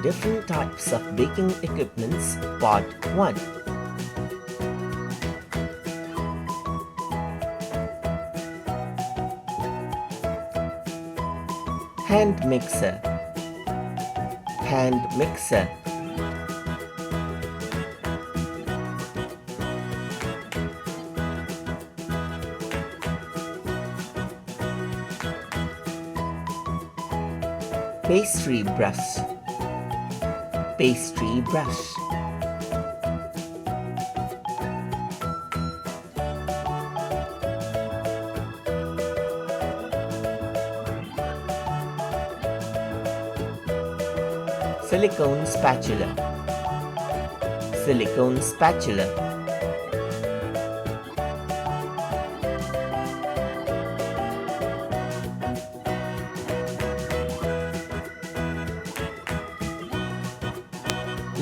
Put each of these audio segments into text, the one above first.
different types of baking equipments, Part 1. Hand mixer. Hand mixer. Pastry brush. Pastry brush. Silicone spatula. Silicone spatula.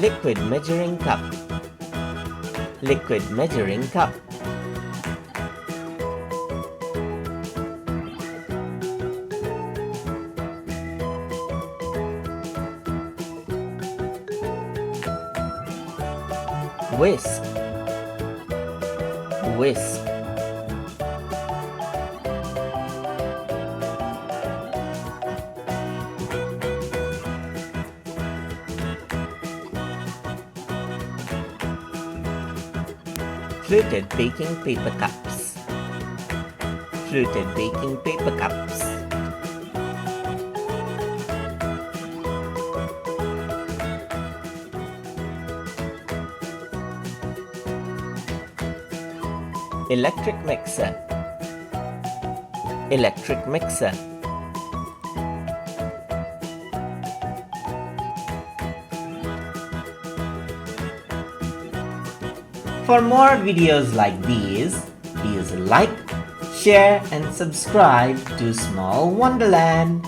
Liquid measuring cup. Liquid measuring cup. Whisk. Whisk. Fluted baking paper cups. Fluted baking paper cups. Electric mixer. Electric mixer. For more videos like these, please like, share and subscribe to Small Wonderland.